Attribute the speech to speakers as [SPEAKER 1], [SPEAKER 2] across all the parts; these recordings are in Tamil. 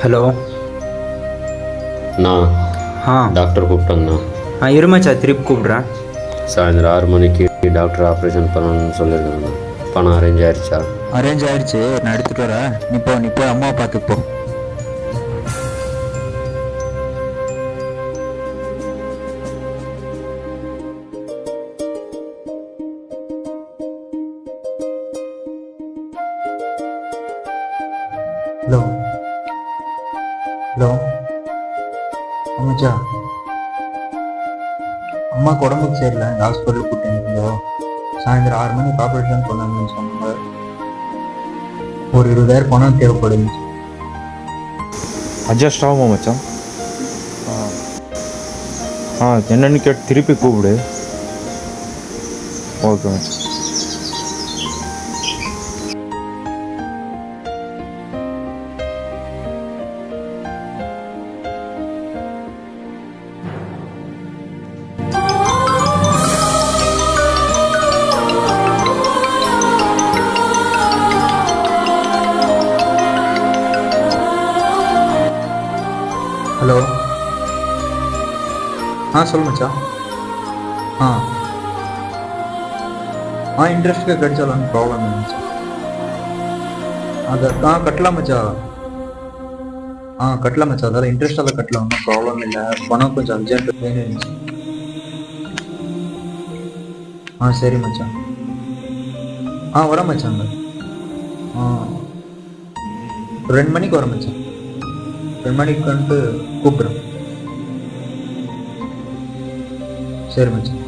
[SPEAKER 1] ஹலோ.
[SPEAKER 2] நான்
[SPEAKER 1] ஆ
[SPEAKER 2] டாக்டர் கூப்பிட்டேங்கண்ணா.
[SPEAKER 1] இருமாச்சா திருப்பி கூப்பிட்றேன்.
[SPEAKER 2] சாயந்தரம் 6 மணிக்கு டாக்டர் ஆப்ரேஷன் பண்ணணும்னு சொல்லியிருக்காங்கண்ணா. பணம் அரேஞ்ச் ஆயிடுச்சா?
[SPEAKER 3] அரேஞ்ச் ஆயிடுச்சு, நான் எடுத்துட்டு வரேன். நீ போய் அம்மாவை பார்த்துட்டு போ. ஹலோ ஹலோ அம்மாச்சா, அம்மாவுக்கு உடம்புக்கு சரியில்லை, இந்த ஹாஸ்பிட்டலுக்கு கூட்டிட்டு சாயந்தரம் 6 மணிக்கு ஆப்ரேஷன் பண்ணாங்கன்னு சொன்னாங்க. ஒரு 20,000 பணம் தேவைப்படுது.
[SPEAKER 4] அட்ஜஸ்ட் ஆகுமா மச்சான்? என்னன்னு கேட்டு திருப்பி கூப்பிடு. ஓகே மச்சான்.
[SPEAKER 3] ஹலோ. சொல்லு மச்சான். இன்ட்ரெஸ்ட்டுக்கு கிடைச்சாலும் ப்ராப்ளம் இல்லை மச்சான். அதை கட்டலாம் மச்சான். கட்டலாம் மச்சான், அதெல்லாம் இன்ட்ரெஸ்டால் கட்டலாம், ஒன்றும் ப்ராப்ளம் இல்லை. பணம் கொஞ்சம் அர்ஜென்ட் வேணும் இருந்துச்சு. சரி மச்சான். வரேன் மச்சான். 2 மணிக்கு வரேன் மச்சான். 2 மணிக்கு வந்துட்டு கூப்பிடுறேன். சரி மச்சான்.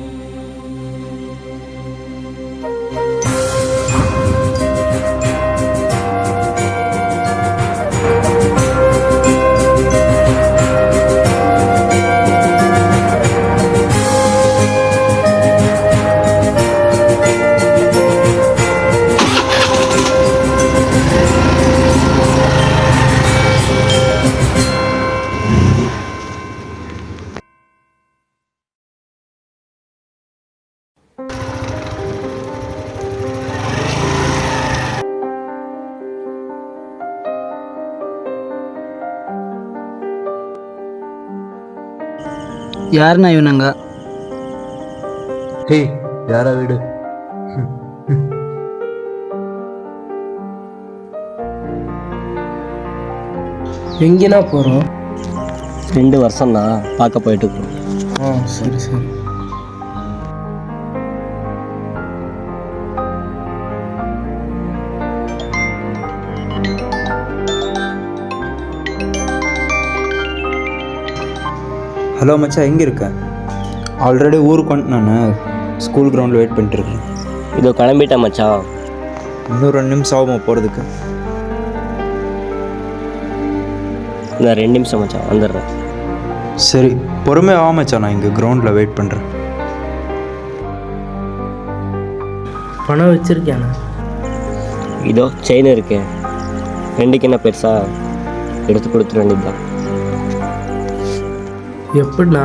[SPEAKER 5] யாருண்ணா இவனுங்க?
[SPEAKER 3] யாரா வீடு?
[SPEAKER 5] எங்கேனா போகிறோம்?
[SPEAKER 6] 2 வருஷம் தான் பார்க்க போயிட்டு இருக்கோம்.
[SPEAKER 5] சரி சரி.
[SPEAKER 1] ஹலோ மச்சா, எங்கே இருக்கேன்? ஆல்ரெடி ஊருக்கு வந்துட்டு நான் ஸ்கூல் கிரவுண்டில் வெயிட் பண்ணிட்டுருக்கேன்.
[SPEAKER 6] இதோ கிளம்பிட்டேன் மச்சான்.
[SPEAKER 1] இன்னும் 2 நிமிஷம் ஆகுமா போகிறதுக்கு?
[SPEAKER 6] இந்த 2 நிமிஷம் மச்சான், வந்துடுறேன்.
[SPEAKER 1] சரி, பொறுமையாக ஆ மச்சா, நான் இங்கே கிரவுண்டில் வெயிட் பண்ணுறேன்.
[SPEAKER 5] பணம் வச்சுருக்கேண்ணா.
[SPEAKER 6] இதோ செயின் இருக்கேன், 2க்கு என்ன பெருசா, எடுத்து கொடுத்துட வேண்டியதுதான்.
[SPEAKER 5] எப்படிண்ணா?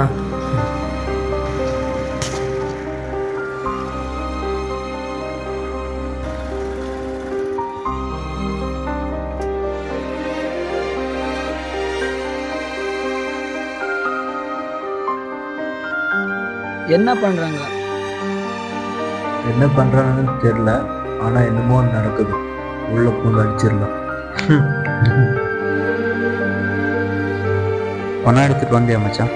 [SPEAKER 5] என்ன பண்ணுறாங்க?
[SPEAKER 3] என்ன பண்ணுறாங்கன்னு தெரியல, ஆனால் என்னமோ நடக்குது. உள்ள பூந்து அடிச்சிடலாம். பணம் எடுத்துட்டு வந்தியா மச்சான்?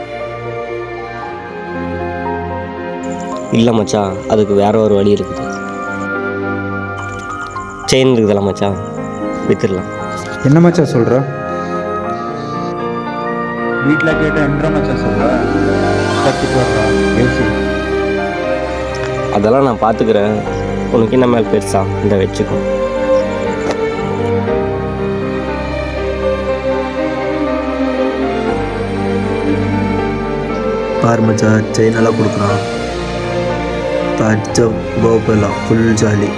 [SPEAKER 6] இல்லை மச்சான், அதுக்கு வேற ஒரு வழி இருக்குது. செயின் இருக்குதுல்ல மச்சான், வித்துடலாம்.
[SPEAKER 1] என்ன மச்சா சொல்கிற?
[SPEAKER 3] வீட்டில் கேட்டால் என்ன மச்சான் சொல்கிற? கற்றுட்டு வர்றா பேசி.
[SPEAKER 6] அதெல்லாம் நான் பார்த்துக்கிறேன். உனக்கு என்ன மேல் பெருசா, இந்த வச்சுக்கோ.
[SPEAKER 7] பார் மச்சான், செயின் எல்லாம் கொடுக்குறான். அடிச்ச கோபெல்லாம் ஃபுல் ஜாலி.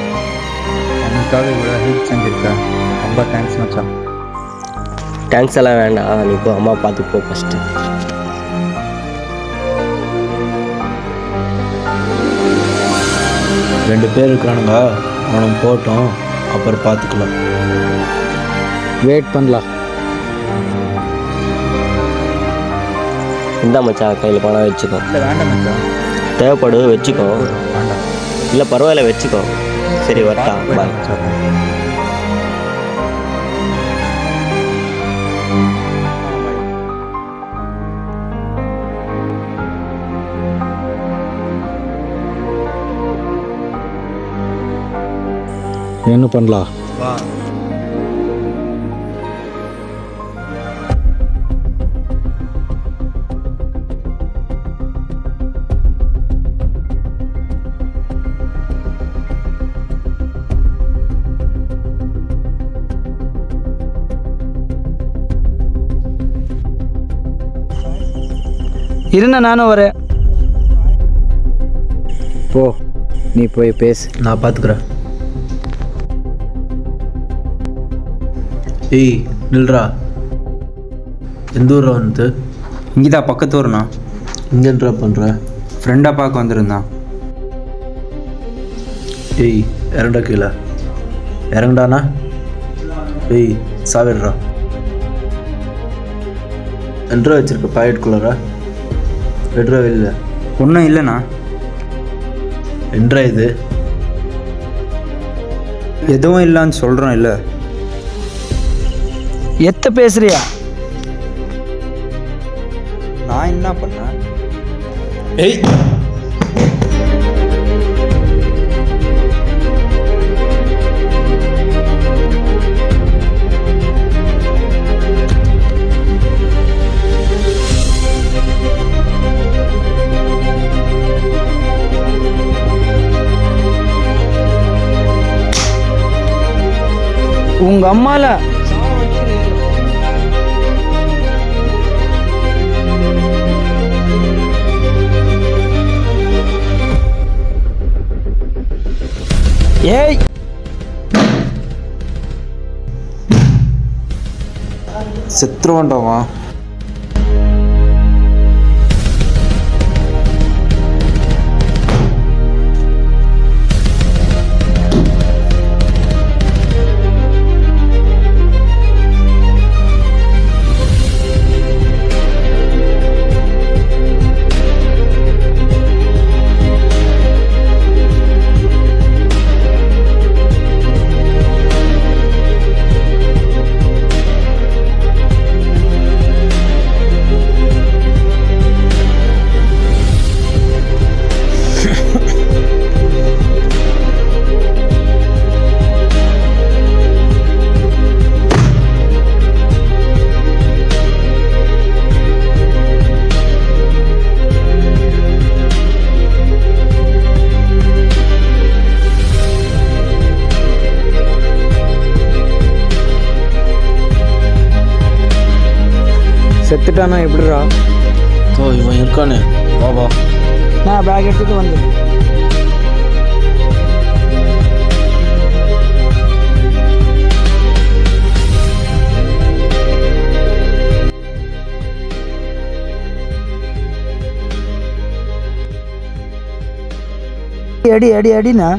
[SPEAKER 3] எனக்காக இவ்வளோ ஹெல்ப் செஞ்சுருக்கேன், ரொம்ப தேங்க்ஸ் மச்சான்.
[SPEAKER 6] தேங்க்ஸ் எல்லாம் வேண்டாம், நீ இப்போ அம்மா பார்த்து போ ஃபஸ்ட்டு.
[SPEAKER 7] 2 பேர் இருக்கானுங்க, அவனும் போட்டோம், அப்புறம் பார்த்துக்கலாம்.
[SPEAKER 5] வெயிட் பண்ணலாம்.
[SPEAKER 6] இந்தா மச்சான் கையில் பணம் வச்சுக்கோ.
[SPEAKER 1] இல்லை வேண்டாம் மச்சான்.
[SPEAKER 6] தேவைப்படுது வச்சுக்கோ.
[SPEAKER 1] வேண்டாம்.
[SPEAKER 6] இல்லை பரவாயில்ல வச்சுக்கோ. சரி வரட்டா, பாய்.
[SPEAKER 4] என்ன பண்ணலாம்?
[SPEAKER 1] வா.
[SPEAKER 5] இருண்ணா நானும் வரேன்.
[SPEAKER 1] போ, நீ போய் பேசு, நான் பார்த்துக்குறேன்.
[SPEAKER 7] ஏய் நில்றா, எந்த ஊரில் வந்து?
[SPEAKER 1] இங்கே தான் பக்கத்து ஊர்ண்ணா.
[SPEAKER 7] இங்கே ட்ரா பண்ணுற?
[SPEAKER 1] ஃப்ரெண்டாக பார்க்க வந்திருந்தான்.
[SPEAKER 7] ஏய் இறண்டா கீழே, இறங்கடாண்ணா. ஏய் சாவிடுறா. என்றா வச்சிருக்க பாக்கெட்டுக்குள்ளாரா? ரெட்ரா வெளில
[SPEAKER 1] ஒன்றும் இல்லைண்ணா.
[SPEAKER 7] என்றா இது?
[SPEAKER 1] எதுவும் இல்லைன்னு சொல்கிறோம். இல்லை
[SPEAKER 5] எத்த பேசுறியா?
[SPEAKER 1] நான் என்ன பண்ணேன்?
[SPEAKER 7] ஏய்
[SPEAKER 5] உங்க அம்மால ஏய்
[SPEAKER 1] செத்துருவான்டாவா?
[SPEAKER 5] செத்துட்டானா எப்படிரா?
[SPEAKER 7] ஓ இவன் இருக்கானே, வா வா.
[SPEAKER 5] நான் பேக் எடுத்துட்டு வந்தேன். அடி அடி அடிண்ணா.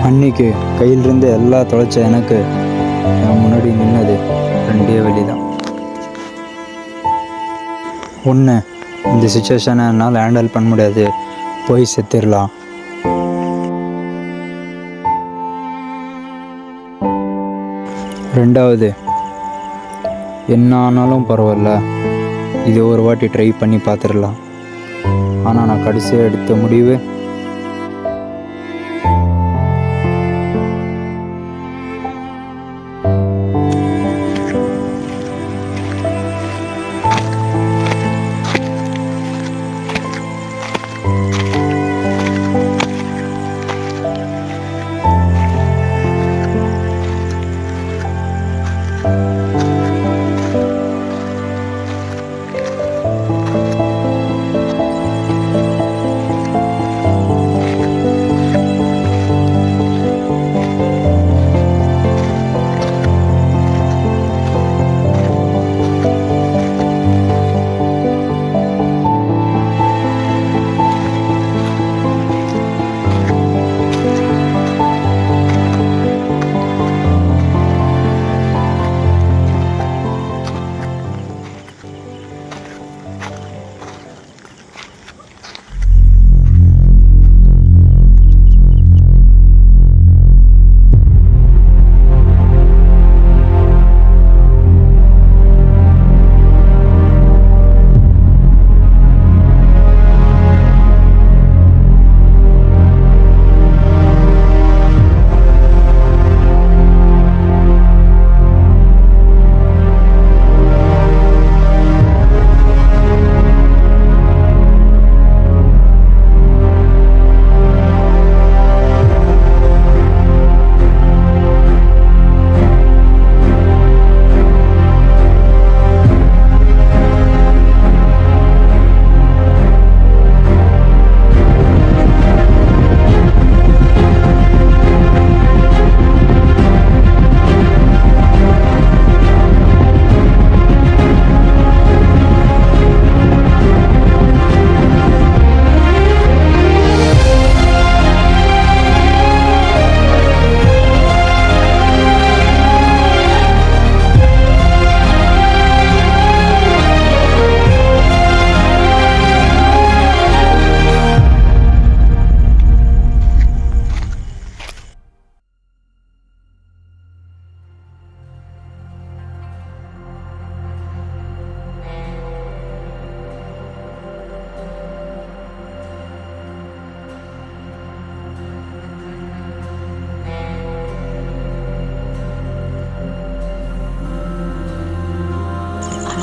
[SPEAKER 1] அன்னைக்கு கையிலிருந்து எல்லாம் தொலைச்ச எனக்கு என் முன்னாடி நின்னது ரெண்டே வழி தான். ஒன்று, இந்த சுச்சுவேஷனை என்னால் ஹேண்டில் பண்ண முடியாது, போய் செத்துடலாம். ரெண்டாவது, என்ன ஆனாலும் பரவாயில்ல, இது ஒரு வாட்டி ட்ரை பண்ணி பார்த்துடலாம். ஆனால் நான் கடைசியாக எடுத்த முடிவு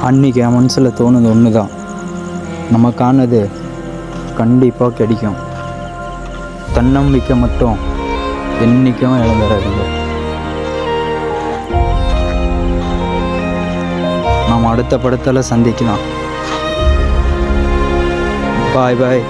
[SPEAKER 1] அன்றைக்கி என் மனசில் தோணுது ஒன்று தான், நமக்கானது கண்டிப்பாக கிடைக்கும். தன்னம்பிக்கை மட்டும் என்றைக்கும் இழந்துடாதீங்க. நாம் அடுத்த படத்தில் சந்திக்கலாம். பாய் பாய்.